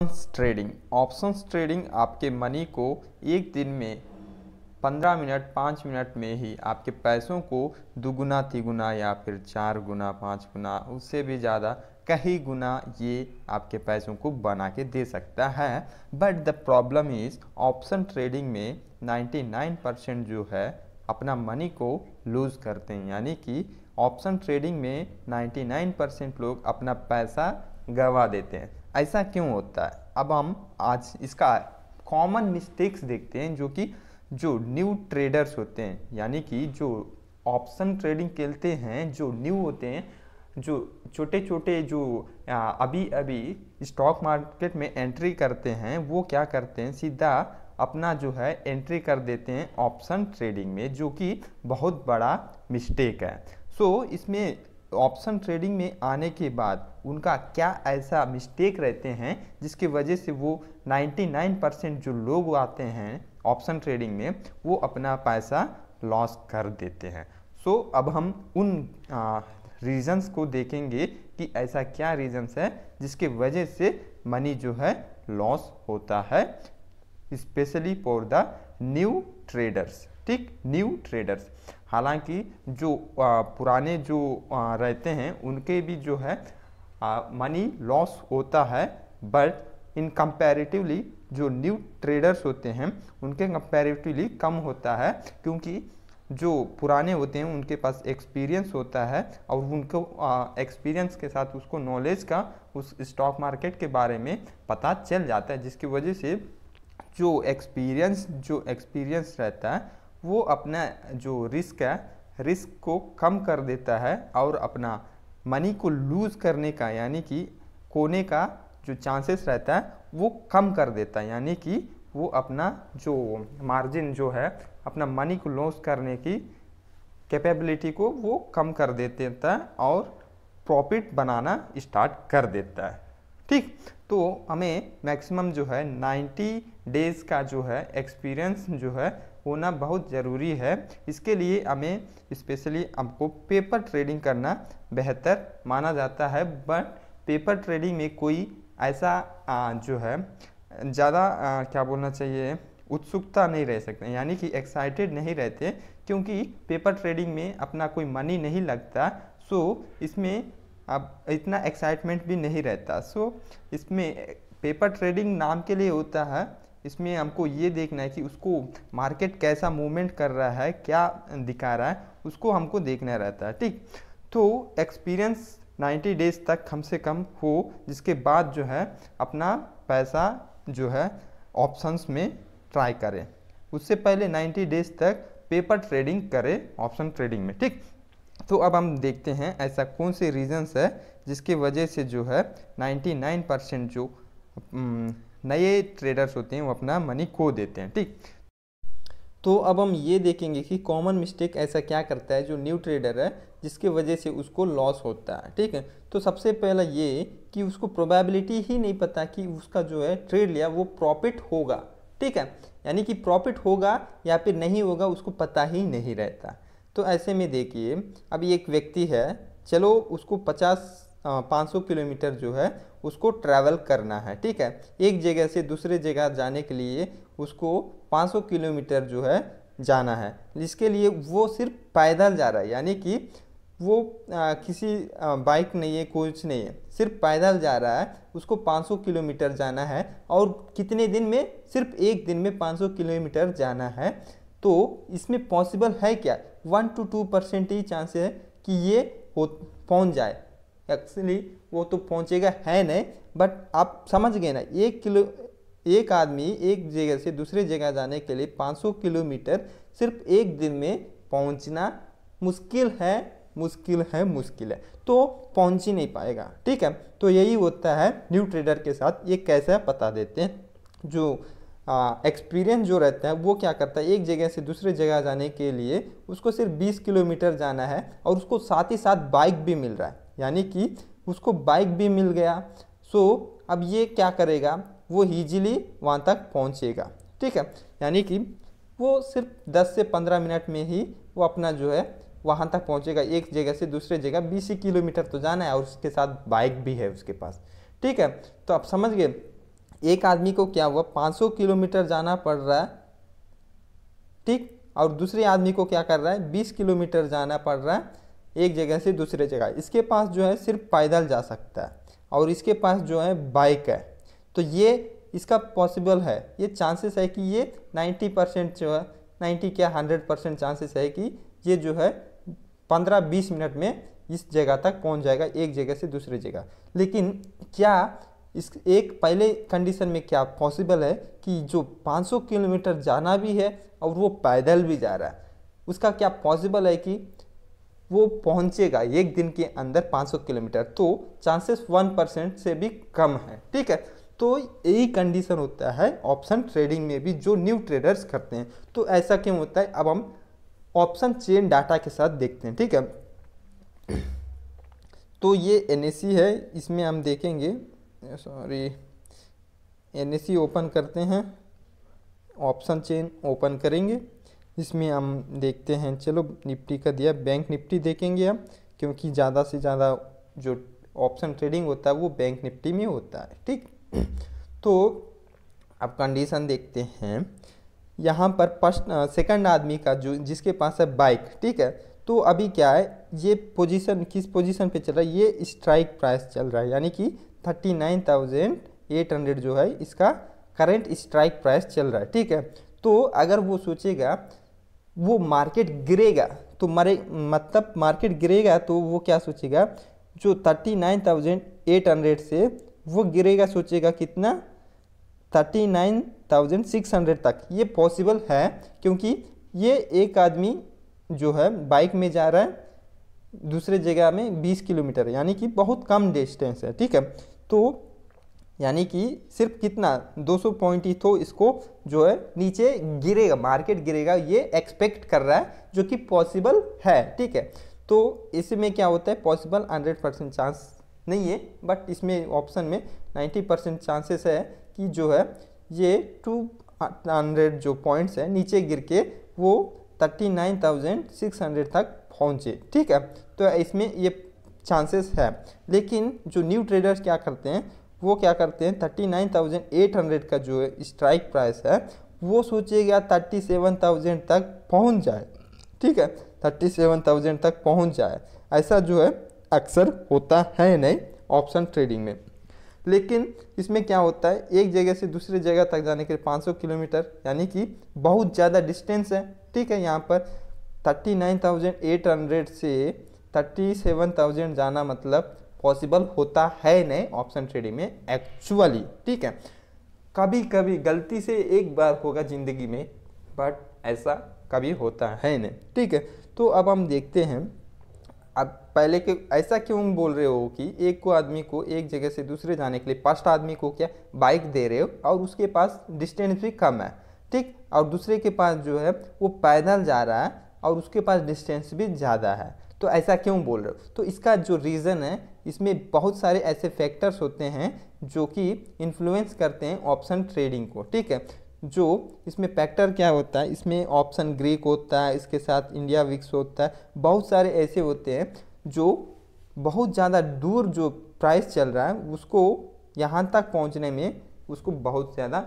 Options trading आपके money को एक दिन में 15 मिनट 5 मिनट में ही आपके पैसों को दुगुना तिगुना या फिर 4 गुना 5 गुना उससे भी ज़्यादा कई गुना ये आपके पैसों को बना के दे सकता है। But the problem is option trading में 99% जो है अपना मनी को लूज़ करते हैं, यानी कि ऑप्शन ट्रेडिंग में 99% लोग अपना पैसा गंवा देते हैं। ऐसा क्यों होता है? अब हम आज इसका कॉमन मिस्टेक्स देखते हैं जो न्यू ट्रेडर्स होते हैं, यानी कि जो ऑप्शन ट्रेडिंग खेलते हैं, जो न्यू होते हैं, जो छोटे छोटे जो अभी अभी स्टॉक मार्केट में एंट्री करते हैं, वो क्या करते हैं, सीधा अपना जो है एंट्री कर देते हैं ऑप्शन ट्रेडिंग में, जो कि बहुत बड़ा मिस्टेक है। इसमें ऑप्शन ट्रेडिंग में आने के बाद उनका क्या ऐसा मिस्टेक रहते हैं जिसकी वजह से वो 99% जो लोग आते हैं ऑप्शन ट्रेडिंग में वो अपना पैसा लॉस कर देते हैं। अब हम उन रीजंस को देखेंगे कि ऐसा क्या रीजंस है जिसके वजह से मनी जो है लॉस होता है, specially for the new traders. ठीक, न्यू ट्रेडर्स। हालांकि जो पुराने जो रहते हैं उनके भी जो है मनी लॉस होता है, बट इन कंपैरेटिवली जो न्यू ट्रेडर्स होते हैं उनके कंपैरेटिवली कम होता है, क्योंकि जो पुराने होते हैं उनके पास एक्सपीरियंस होता है और उनको एक्सपीरियंस के साथ उसको नॉलेज का उस स्टॉक मार्केट के बारे में पता चल जाता है, जिसकी वजह से जो एक्सपीरियंस रहता है वो अपना जो रिस्क को कम कर देता है और अपना मनी को लूज़ करने का, यानी कि खोने का जो चांसेस रहता है वो कम कर देता है, यानी कि वो अपना जो मार्जिन जो है अपना मनी को लॉस करने की कैपेबिलिटी को वो कम कर देता है और प्रॉफिट बनाना स्टार्ट कर देता है। ठीक, तो हमें मैक्सिमम जो है 90 डेज़ का जो है एक्सपीरियंस जो है होना बहुत ज़रूरी है। इसके लिए हमें स्पेशली हमको पेपर ट्रेडिंग करना बेहतर माना जाता है, बट पेपर ट्रेडिंग में कोई ऐसा जो है ज़्यादा क्या बोलना चाहिए, उत्सुकता नहीं रह सकते, यानी कि एक्साइटेड नहीं रहते, क्योंकि पेपर ट्रेडिंग में अपना कोई मनी नहीं लगता। इसमें अब इतना एक्साइटमेंट भी नहीं रहता। इसमें पेपर ट्रेडिंग नाम के लिए होता है, इसमें हमको ये देखना है कि उसको मार्केट कैसा मूवमेंट कर रहा है, क्या दिखा रहा है, उसको हमको देखना रहता है। ठीक, तो एक्सपीरियंस 90 डेज तक कम से कम हो, जिसके बाद जो है अपना पैसा जो है ऑप्शंस में ट्राई करें। उससे पहले 90 डेज तक पेपर ट्रेडिंग करें ऑप्शन ट्रेडिंग में। ठीक, तो अब हम देखते हैं ऐसा कौन से रीजंस है जिसकी वजह से जो है 99% जो नए ट्रेडर्स होते हैं वो अपना मनी खो देते हैं। ठीक, तो अब हम ये देखेंगे कि कॉमन मिस्टेक ऐसा क्या करता है जो न्यू ट्रेडर है जिसकी वजह से उसको लॉस होता है। ठीक है, तो सबसे पहला ये कि उसको प्रोबेबिलिटी ही नहीं पता कि उसका जो है ट्रेड लिया वो प्रॉफिट होगा। ठीक है, यानी कि प्रॉफिट होगा या फिर नहीं होगा उसको पता ही नहीं रहता। तो ऐसे में देखिए, अभी एक व्यक्ति है, चलो उसको 500 किलोमीटर जो है उसको ट्रैवल करना है। ठीक है, एक जगह से दूसरे जगह जाने के लिए उसको 500 किलोमीटर जो है जाना है, जिसके लिए वो सिर्फ पैदल जा रहा है, यानी कि वो किसी बाइक नहीं है, कुछ नहीं है, सिर्फ पैदल जा रहा है। उसको 500 किलोमीटर जाना है और कितने दिन में? सिर्फ एक दिन में 500 किलोमीटर जाना है। तो इसमें पॉसिबल है क्या? 1 to 2% ही चांस है कि ये पहुंच जाए। एक्चुअली वो तो पहुंचेगा है नहीं, बट आप समझ गए ना, एक आदमी एक जगह से दूसरे जगह जाने के लिए 500 किलोमीटर सिर्फ एक दिन में पहुंचना मुश्किल है, तो पहुंच ही नहीं पाएगा। ठीक है, तो यही होता है न्यू ट्रेडर के साथ। ये कैसे बता देते हैं, जो एक्सपीरियंस जो रहता है वो क्या करता है, एक जगह से दूसरे जगह जाने के लिए उसको सिर्फ 20 किलोमीटर जाना है और उसको साथ ही साथ बाइक भी मिल रहा है, यानी कि उसको बाइक भी मिल गया। अब ये क्या करेगा, वो ईजिली वहाँ तक पहुँचेगा। ठीक है, यानी कि वो सिर्फ 10 से 15 मिनट में ही वो अपना जो है वहाँ तक पहुँचेगा। एक जगह से दूसरे जगह 20 किलोमीटर तो जाना है और उसके साथ बाइक भी है उसके पास। ठीक है, तो आप समझ गए एक आदमी को क्या हुआ 500 किलोमीटर जाना पड़ रहा है, ठीक, और दूसरे आदमी को क्या कर रहा है 20 किलोमीटर जाना पड़ रहा है एक जगह से दूसरे जगह। इसके पास जो है सिर्फ पैदल जा सकता है और इसके पास जो है बाइक है। तो ये इसका पॉसिबल है, ये चांसेस है कि ये 90% जो है 90 क्या 100% चांसेस है कि ये जो है 15-20 मिनट में इस जगह तक पहुंच जाएगा, एक जगह से दूसरी जगह। लेकिन क्या इस एक पहले कंडीशन में क्या पॉसिबल है कि जो 500 किलोमीटर जाना भी है और वो पैदल भी जा रहा है, उसका क्या पॉसिबल है कि वो पहुंचेगा एक दिन के अंदर 500 किलोमीटर? तो चांसेस 1% से भी कम है, ठीक है। तो यही कंडीशन होता है ऑप्शन ट्रेडिंग में भी जो न्यू ट्रेडर्स करते हैं। तो ऐसा क्यों होता है, अब हम ऑप्शन चेन डाटा के साथ देखते हैं, ठीक है। तो ये NSE है, इसमें हम देखेंगे, सॉरी NSE ओपन करते हैं, ऑप्शन चेन ओपन करेंगे, इसमें हम देखते हैं, चलो निफ्टी का दिया, बैंक निफ्टी देखेंगे हम, क्योंकि ज़्यादा से ज़्यादा जो ऑप्शन ट्रेडिंग होता है वो बैंक निफ्टी में होता है, ठीक। तो अब कंडीशन देखते हैं, यहाँ पर सेकंड आदमी का जो जिसके पास है बाइक, ठीक है। तो अभी क्या है, ये पोजीशन किस पोजीशन पे चल रहा है, ये स्ट्राइक प्राइस चल रहा है, यानी कि 39,800 जो है इसका करंट स्ट्राइक प्राइस चल रहा है, ठीक है। तो अगर वो सोचेगा वो मार्केट गिरेगा तो मतलब मार्केट गिरेगा तो वो क्या सोचेगा, जो 39,800 से वो गिरेगा, सोचेगा कितना 39,600 तक। ये पॉसिबल है क्योंकि ये एक आदमी जो है बाइक में जा रहा है दूसरे जगह में 20 किलोमीटर, यानी कि बहुत कम डिस्टेंस है, ठीक है। तो यानी कि सिर्फ कितना 200 पॉइंट ही तो इसको जो है नीचे गिरेगा, मार्केट गिरेगा, ये एक्सपेक्ट कर रहा है, जो कि पॉसिबल है, ठीक है। तो इसमें क्या होता है, पॉसिबल 100% चांस नहीं है, बट इसमें ऑप्शन में 90% चांसेस है कि जो है ये 200 जो पॉइंट्स है नीचे गिर के वो 39,600 तक पहुँचे, ठीक है। तो इसमें ये चांसेस है। लेकिन जो न्यू ट्रेडर्स क्या करते हैं, वो क्या करते हैं 39,800 का जो स्ट्राइक प्राइस है वो सोचेगा 37,000 तक पहुंच जाए, ठीक है, 37,000 तक पहुंच जाए। ऐसा जो है अक्सर होता है नहीं ऑप्शन ट्रेडिंग में। लेकिन इसमें क्या होता है, एक जगह से दूसरी जगह तक जाने के लिए 500 किलोमीटर यानी कि बहुत ज़्यादा डिस्टेंस है, ठीक है। यहाँ पर 39,800 से 37,000 जाना मतलब पॉसिबल होता है नहीं ऑप्शन ट्रेडिंग में एक्चुअली, ठीक है। कभी कभी गलती से एक बार होगा ज़िंदगी में, बट ऐसा कभी होता है नहीं, ठीक है। तो अब हम देखते हैं, अब पहले के ऐसा क्यों बोल रहे हो कि एक को आदमी को एक जगह से दूसरे जाने के लिए फर्स्ट आदमी को क्या बाइक दे रहे हो और उसके पास डिस्टेंस भी कम है, ठीक, और दूसरे के पास जो है वो पैदल जा रहा है और उसके पास डिस्टेंस भी ज़्यादा है। तो ऐसा क्यों बोल रहे हो, तो इसका जो रीज़न है, इसमें बहुत सारे ऐसे फैक्टर्स होते हैं जो कि इन्फ्लुएंस करते हैं ऑप्शन ट्रेडिंग को, ठीक है। जो इसमें फैक्टर क्या होता है, इसमें ऑप्शन ग्रीक होता है, इसके साथ इंडिया विक्स होता है, बहुत सारे ऐसे होते हैं जो बहुत ज़्यादा दूर जो प्राइस चल रहा है उसको यहाँ तक पहुँचने में उसको बहुत ज़्यादा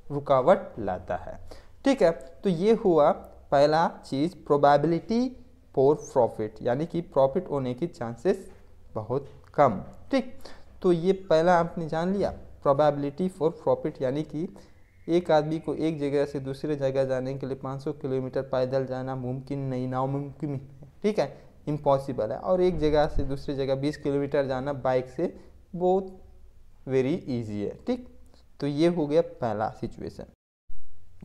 रुकावट लाता है, ठीक है। तो ये हुआ पहला चीज़, प्रोबेबिलिटी फॉर प्रॉफिट, यानी कि प्रॉफिट होने की चांसेस बहुत कम, ठीक। तो ये पहला आपने जान लिया, प्रोबेबिलिटी फॉर प्रॉफिट, यानी कि एक आदमी को एक जगह से दूसरे जगह जाने के लिए 500 किलोमीटर पैदल जाना मुमकिन नहीं, नामुमकिन है, ठीक है, इम्पॉसिबल है। और एक जगह से दूसरी जगह 20 किलोमीटर जाना बाइक से बहुत वेरी इजी है, ठीक। तो ये हो गया पहला सिचुएशन।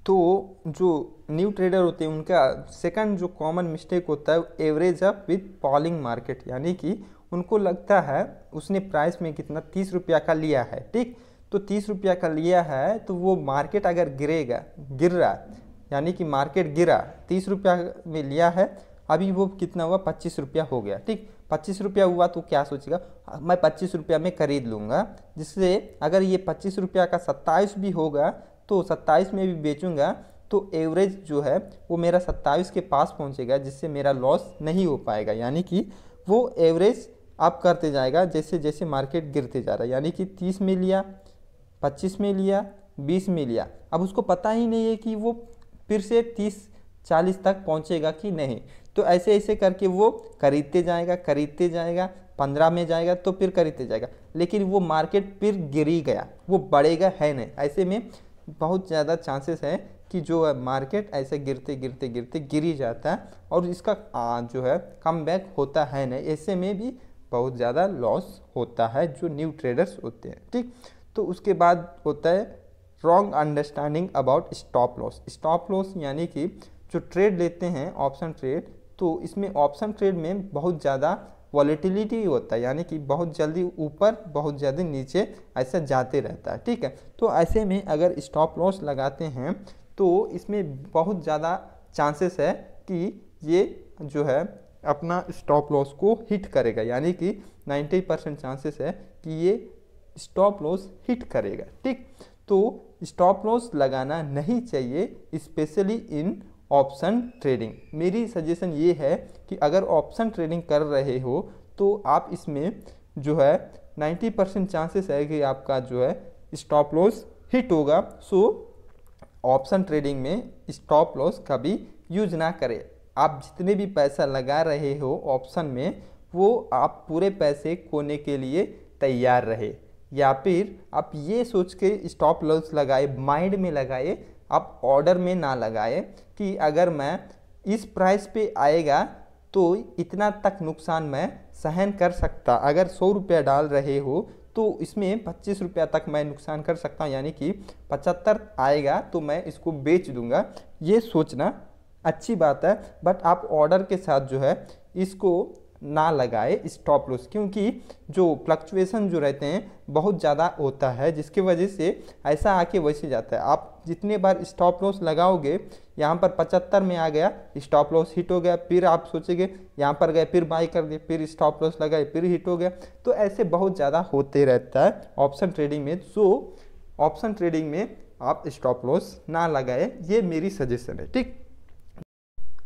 तो जो न्यू ट्रेडर होते हैं उनका सेकंड जो कॉमन मिस्टेक होता है average up with falling market, यानी कि उनको लगता है उसने प्राइस में कितना 30 रुपया का लिया है, ठीक। तो 30 रुपया का लिया है तो वो मार्केट अगर गिर रहा यानी कि मार्केट गिरा 30 रुपया में लिया है, अभी वो कितना हुआ 25 रुपया हो गया, ठीक। 25 रुपया हुआ तो क्या सोचेगा, मैं 25 रुपया में खरीद लूँगा, जिससे अगर ये 25 रुपया का 27 भी होगा तो 27 में भी बेचूंगा तो एवरेज जो है वो मेरा 27 के पास पहुंचेगा, जिससे मेरा लॉस नहीं हो पाएगा, यानी कि वो एवरेज अप करते जाएगा जैसे जैसे मार्केट गिरते जा रहा है। यानी कि 30 में लिया 25 में लिया, 20 में लिया, अब उसको पता ही नहीं है कि वो फिर से 30-40 तक पहुंचेगा कि नहीं। तो ऐसे ऐसे करके वो खरीदते जाएगा, 15 में जाएगा तो फिर खरीदते जाएगा, लेकिन वो मार्केट फिर गिर ही गया, वो बढ़ेगा है नहीं। ऐसे में बहुत ज़्यादा चांसेस है कि जो है मार्केट ऐसे गिरते गिरते गिरते गिर ही जाता है और इसका जो है कम बैक होता है नहीं। ऐसे में भी बहुत ज़्यादा लॉस होता है जो न्यू ट्रेडर्स होते हैं, ठीक। तो उसके बाद होता है wrong understanding about stop loss. Stop loss यानी कि जो ट्रेड लेते हैं ऑप्शन ट्रेड, तो इसमें ऑप्शन ट्रेड में बहुत ज़्यादा वॉलेटिलिटी होता है, यानी कि बहुत जल्दी ऊपर बहुत ज़्यादा नीचे ऐसा जाते रहता है, ठीक है। तो ऐसे में अगर स्टॉप लॉस लगाते हैं तो इसमें बहुत ज़्यादा चांसेस है कि ये जो है अपना स्टॉप लॉस को हिट करेगा, यानी कि 90% चांसेस है कि ये स्टॉप लॉस हिट करेगा, ठीक। तो स्टॉप लॉस लगाना नहीं चाहिए, स्पेशली इन ऑप्शन ट्रेडिंग। मेरी सजेशन ये है कि अगर ऑप्शन ट्रेडिंग कर रहे हो तो आप इसमें जो है 90% चांसेस है कि आपका जो है स्टॉप लॉस हिट होगा। सो ऑप्शन ट्रेडिंग में स्टॉप लॉस कभी यूज ना करें। आप जितने भी पैसा लगा रहे हो ऑप्शन में, वो आप पूरे पैसे खोने के लिए तैयार रहे, या फिर आप ये सोच के स्टॉप लॉस लगाए, माइंड में लगाए, आप ऑर्डर में ना लगाए कि अगर मैं इस प्राइस पे आएगा तो इतना तक नुकसान मैं सहन कर सकता। अगर 100 रुपया डाल रहे हो तो इसमें 25 रुपया तक मैं नुकसान कर सकता हूँ, यानी कि 75 आएगा तो मैं इसको बेच दूंगा। ये सोचना अच्छी बात है, बट आप ऑर्डर के साथ जो है इसको ना लगाए स्टॉप लॉस, क्योंकि जो फ्लक्चुएशन जो रहते हैं बहुत ज़्यादा होता है, जिसकी वजह से ऐसा आके वैसे जाता है। आप जितने बार स्टॉप लॉस लगाओगे, यहाँ पर 75 में आ गया, स्टॉप लॉस हिट हो गया, फिर आप सोचेंगे यहाँ पर गए, फिर बाई कर दिए, फिर स्टॉप लॉस लगाए, फिर हिट हो गया। तो ऐसे बहुत ज़्यादा होते रहता है ऑप्शन ट्रेडिंग में। सो ऑप्शन ट्रेडिंग में आप स्टॉप लॉस ना लगाए, ये मेरी सजेशन है, ठीक।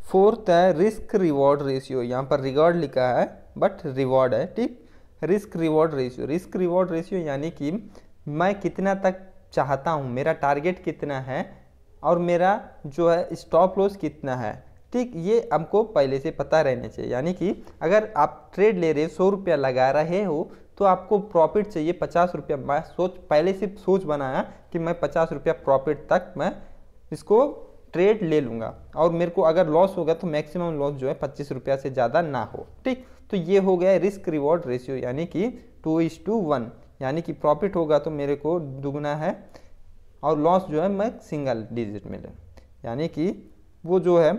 फोर्थ है रिस्क रिवॉर्ड रेशियो। यहाँ पर रिवॉर्ड लिखा है बट रिवॉर्ड है, ठीक। Risk reward ratio, risk reward ratio यानी कि मैं कितना तक चाहता हूँ, मेरा टारगेट कितना है और मेरा जो है स्टॉप लॉस कितना है, ठीक। ये हमको पहले से पता रहना चाहिए, यानी कि अगर आप ट्रेड ले रहे 100 रुपया लगा रहे हो तो आपको प्रॉफिट चाहिए 50 रुपया। मैं पहले से सोच बनाया कि मैं 50 रुपया प्रॉफिट तक मैं इसको ट्रेड ले लूँगा, और मेरे को अगर लॉस होगा तो मैक्सिमम लॉस जो है 25 रुपया से ज़्यादा ना हो, ठीक। तो ये हो गया रिस्क रिवॉर्ड रेशियो, यानी कि 2:1, यानी कि प्रॉफिट होगा तो मेरे को दुगना है और लॉस जो है मैं सिंगल डिजिट में ले, यानी कि वो जो है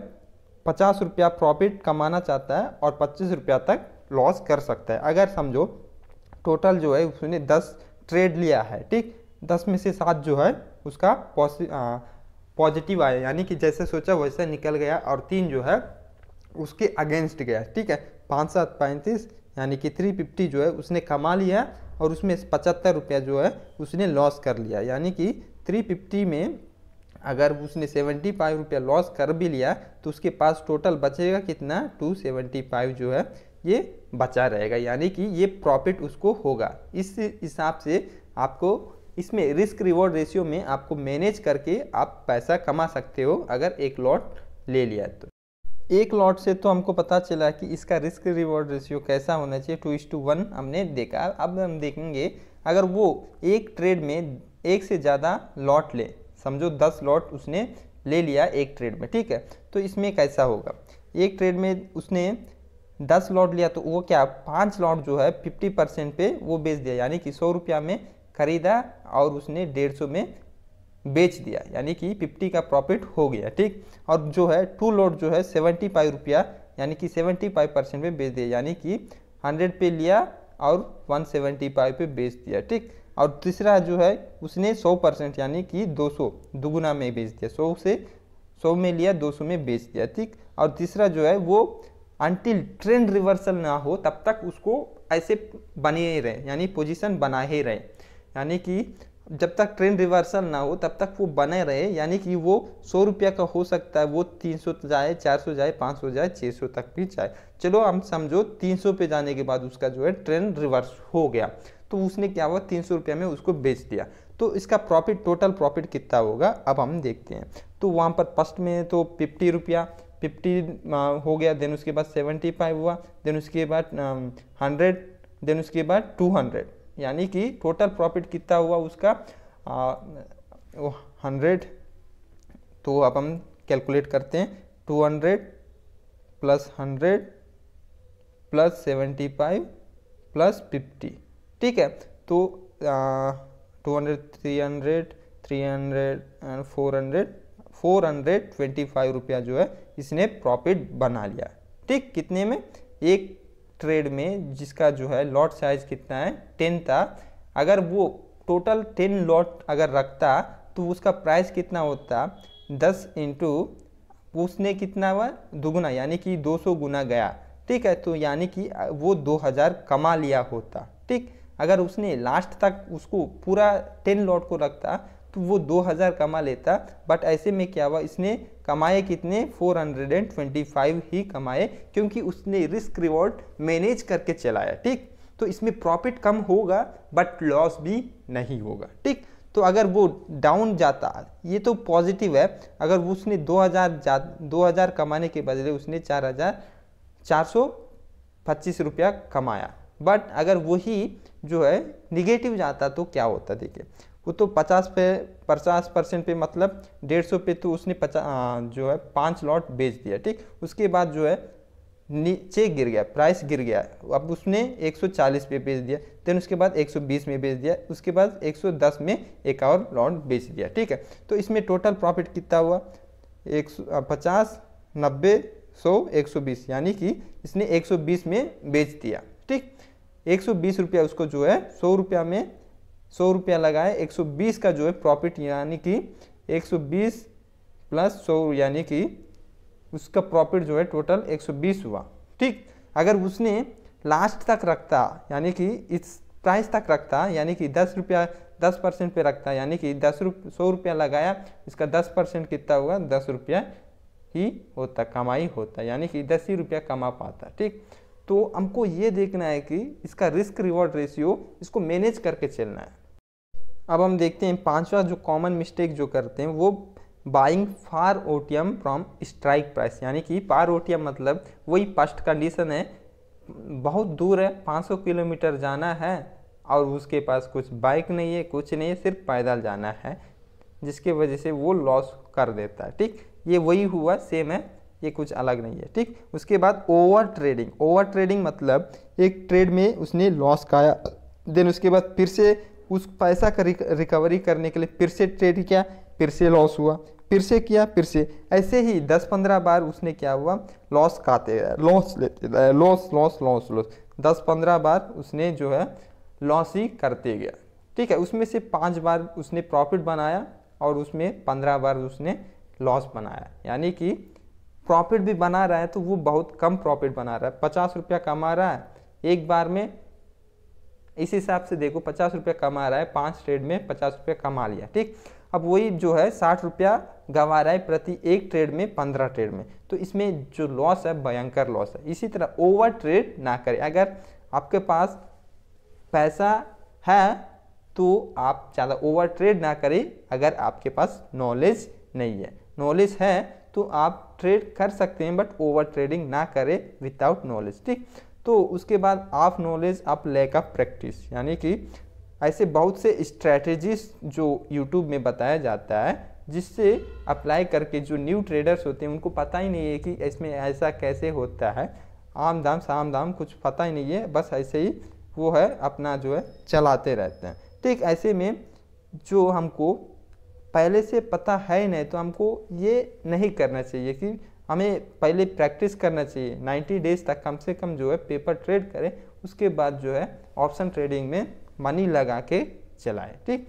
50 रुपया प्रॉफिट कमाना चाहता है और 25 रुपया तक लॉस कर सकता है। अगर समझो टोटल जो है उसने 10 ट्रेड लिया है, ठीक, 10 में से 7 जो है उसका पॉजिटिव आया, यानी कि जैसे सोचा वैसे निकल गया, और 3 जो है उसके अगेंस्ट गया, ठीक है। 5-7 35, यानी कि 350 जो है उसने कमा लिया और उसमें 75 रुपया जो है उसने लॉस कर लिया, यानी कि 350 में अगर उसने 75 रुपया लॉस कर भी लिया तो उसके पास टोटल बचेगा कितना, 275 जो है ये बचा रहेगा, यानी कि ये प्रॉफिट उसको होगा। इस हिसाब से आपको इसमें रिस्क रिवॉर्ड रेशियो में आपको मैनेज करके आप पैसा कमा सकते हो अगर एक लॉट ले लिया तो। एक लॉट से तो हमको पता चला कि इसका रिस्क रिवॉर्ड रेशियो कैसा होना चाहिए, 2:1 हमने देखा। अब हम देखेंगे अगर वो एक ट्रेड में एक से ज़्यादा लॉट ले, समझो 10 लॉट उसने ले लिया एक ट्रेड में, ठीक है, तो इसमें कैसा होगा। एक ट्रेड में उसने 10 लॉट लिया तो वो क्या 5 लॉट जो है 50% पे वो बेच दिया, यानी कि 100 रुपया में खरीदा और उसने 150 में बेच दिया, यानी कि 50 का प्रॉफिट हो गया, ठीक। और जो है 2 लॉट जो है 75 रुपया, यानी कि 75% पे बेच दिया, यानी कि 100 पे लिया और 175 पे बेच दिया, ठीक। और तीसरा जो है उसने 100% यानी कि 200 दुगुना में बेच दिया, 100 से 100 में लिया 200 में बेच दिया, ठीक। और तीसरा जो है वो अनटिल ट्रेंड रिवर्सल ना हो तब तक उसको ऐसे बने ही रहे, यानी पोजीशन बना ही रहे, यानी कि जब तक ट्रेंड रिवर्सल ना हो तब तक वो बने रहे, यानी कि वो 100 रुपया का हो सकता है, वो 300 जाए, 400 जाए, 500 जाए, 600 तक भी जाए। चलो हम समझो 300 पे जाने के बाद उसका जो है ट्रेंड रिवर्स हो गया, तो उसने क्या हुआ 300 रुपया में उसको बेच दिया, तो इसका प्रॉफिट, टोटल प्रॉफिट कितना होगा अब हम देखते हैं। तो वहाँ पर फर्स्ट में तो 50 रुपया, 50 हो गया, देन उसके बाद 75 हुआ, देन उसके बाद 100, देन उसके बाद 200, यानी कि टोटल प्रॉफिट कितना हुआ उसका 100। तो अब हम कैलकुलेट करते हैं, 200 प्लस 100 प्लस 75 प्लस 50, ठीक है। तो 200, 300, 300 एंड 400, 425 रुपया जो है इसने प्रॉफिट बना लिया, ठीक। कितने में? एक ट्रेड में, जिसका जो है लॉट साइज कितना है 10 था। अगर वो टोटल 10 लॉट अगर रखता तो उसका प्राइस कितना होता, 10 इंटू उसने कितना हुआ, दुगुना, यानी कि 200 गुना गया, ठीक है। तो यानी कि वो 2000 कमा लिया होता, ठीक। अगर उसने लास्ट तक उसको पूरा 10 लॉट को रखता तो वो 2000 कमा लेता, बट ऐसे में क्या हुआ, इसने कमाए कितने, 425 ही कमाए, क्योंकि उसने रिस्क रिवॉर्ड मैनेज करके चलाया, ठीक। तो इसमें प्रॉफिट कम होगा बट लॉस भी नहीं होगा, ठीक। तो अगर वो डाउन जाता, ये तो पॉजिटिव है, अगर उसने 2000 कमाने के बदले उसने 4425 रुपया कमाया, बट अगर वही जो है निगेटिव जाता तो क्या होता, देखिए वो तो 50% पे, मतलब 150 पे तो उसने जो है 5 लॉट बेच दिया, ठीक। उसके बाद जो है नीचे गिर गया, प्राइस गिर गया, अब उसने 140 पे बेच दिया, देन उसके बाद 120 में बेच दिया, उसके बाद 110 में एक और लॉट बेच दिया, ठीक है। तो इसमें टोटल प्रॉफिट कितना हुआ, 50, 90, 100, 120, यानी कि इसने 120 में बेच दिया, ठीक। 120 रुपया उसको जो है 100 रुपया में 100 रुपया लगाए, 120 का जो है प्रॉफिट, यानी कि 120 प्लस 100, यानी कि उसका प्रॉफिट जो है टोटल 120 हुआ, ठीक। अगर उसने लास्ट तक रखता, यानी कि इस प्राइस तक रखता, यानी कि 10 रुपया 10% पे रखता, यानी कि 100 रुपया लगाया, इसका 10% कितना हुआ, 10 रुपया ही होता, कमाई होता, यानी कि 10 ही रुपया कमा पाता, ठीक। तो हमको ये देखना है कि इसका रिस्क रिवॉर्ड रेशियो, इसको मैनेज करके चलना है। अब हम देखते हैं पांचवा जो कॉमन मिस्टेक जो करते हैं, वो buying far OTM from strike price, यानी कि फार ओटीएम मतलब वही फर्स्ट कंडीशन है, बहुत दूर है, 500 किलोमीटर जाना है और उसके पास कुछ बाइक नहीं है, कुछ नहीं है, सिर्फ पैदल जाना है, जिसके वजह से वो लॉस कर देता है, ठीक। ये वही हुआ, सेम है, ये कुछ अलग नहीं है, ठीक। उसके बाद ओवर ट्रेडिंग, ओवर ट्रेडिंग मतलब एक ट्रेड में उसने लॉस खाया, देन उसके बाद फिर से उस पैसा का रिकवरी करने के लिए फिर से ट्रेड किया, फिर से लॉस हुआ, फिर से किया, फिर से, ऐसे ही 10-15 बार उसने क्या हुआ, लॉस खाते रहे, लॉस लेते रहे, लॉस लॉस लॉस लॉस, 10-15 बार उसने जो है लॉस ही करते गया, ठीक है। उसमें से 5 बार उसने प्रॉफिट बनाया और उसमें 15 बार उसने लॉस बनाया, यानी कि प्रॉफिट भी बना रहा है तो वो बहुत कम प्रॉफिट बना रहा है, 50 रुपया कमा रहा है एक बार में, इस हिसाब से देखो 50 रुपया कमा रहा है, 5 ट्रेड में 50 रुपया कमा लिया, ठीक। अब वही जो है 60 रुपया गंवा रहा है प्रति एक ट्रेड में, 15 ट्रेड में, तो इसमें जो लॉस है भयंकर लॉस है। इसी तरह ओवर ट्रेड ना करें, अगर आपके पास पैसा है तो आप ज़्यादा ओवर ट्रेड ना करें, अगर आपके पास नॉलेज नहीं है, नॉलेज है तो आप ट्रेड कर सकते हैं, बट ओवर ट्रेडिंग ना करें विदाउट नॉलेज, ठीक। तो उसके बाद ऑफ नॉलेज आप लैक ऑफ प्रैक्टिस, यानी कि ऐसे बहुत से स्ट्रैटेजीज जो यूट्यूब में बताया जाता है, जिससे अप्लाई करके जो न्यू ट्रेडर्स होते हैं उनको पता ही नहीं है कि इसमें ऐसा कैसे होता है, आम दाम साम दाम कुछ पता ही नहीं है, बस ऐसे ही वो है अपना जो है चलाते रहते हैं, ठीक। ऐसे में जो हमको पहले से पता है नहीं, तो हमको ये नहीं करना चाहिए कि हमें पहले प्रैक्टिस करना चाहिए, 90 डेज तक कम से कम जो है पेपर ट्रेड करें, उसके बाद जो है ऑप्शन ट्रेडिंग में मनी लगा के चलाएं, ठीक।